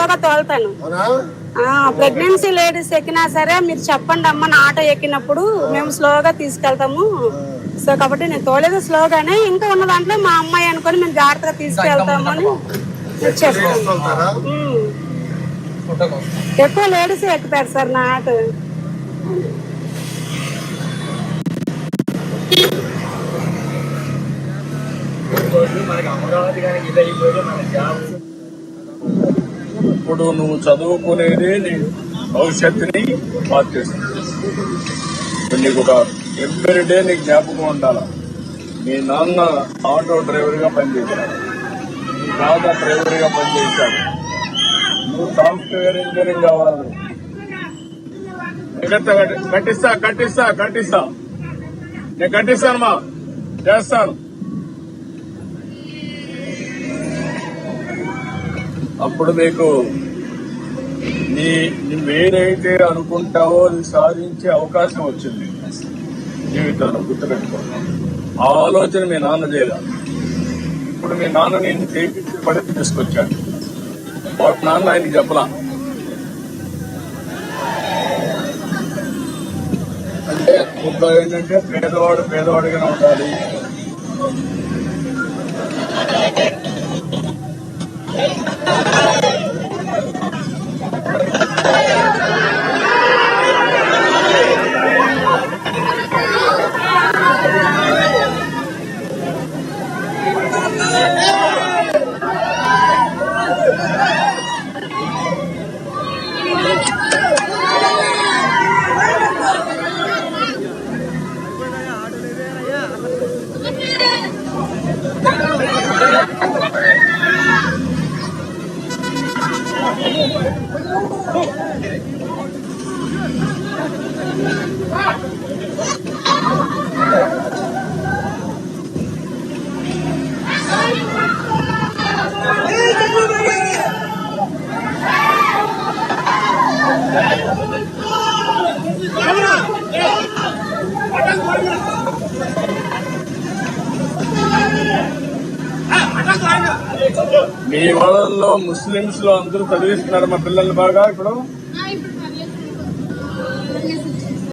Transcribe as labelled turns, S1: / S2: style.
S1: స్లోగా తోలుతాను. Pregnancy ladies ఎక్కినా సరే మీరు చెప్పండి అమ్మ నా ఆటో ఎక్కినప్పుడు మేము స్లోగా తీసుకెళ్తాము. సో కాబట్టి నేను తోలేదు స్లోగానే. ఇంకా ఉన్న దాంట్లో మా అమ్మాయి అనుకొని మేము జాగ్రత్తగా తీసుకెళ్తాము అని చెప్తాను. ఎక్కువ లేడీస్ ఎక్కుతారు సార్ నా ఆటో.
S2: ఇప్పుడు నువ్వు చదువుకునేది నీ భవిష్యత్తుని మార్చేస్తుంది. నీకు ఒక ఎవ్రీడే నీకు జ్ఞాపకం ఉండాలా. మీ నాన్న ఆటో డ్రైవర్ గా పనిచేశాడు, మీ తాత డ్రైవర్ గా పనిచేశాడు, నువ్వు సాఫ్ట్వేర్ ఇంజనీరింగ్ కావాలి. కట్టిస్తా నేను కట్టిస్తానమ్మా, చేస్తాను. అప్పుడు నీకు నువ్వేదైతే అనుకుంటావో అది సాధించే అవకాశం వచ్చింది జీవితంలో. గుర్తుపెట్టుకో, ఆ ఆలోచన మీ నాన్న చేయదా. ఇప్పుడు మీ నాన్న నేను చేయించి పడి తీసుకొచ్చాడు. వాటి నాన్న ఆయనకి చెప్పలా. అంటే ఇప్పుడు ఏంటంటే పేదవాడిగానే ఉండాలి. మీ వాళ్ళల్లో ముస్లింస్ లో అందరూ చదివిస్తున్నారు మా పిల్లలు బాగా. ఇప్పుడు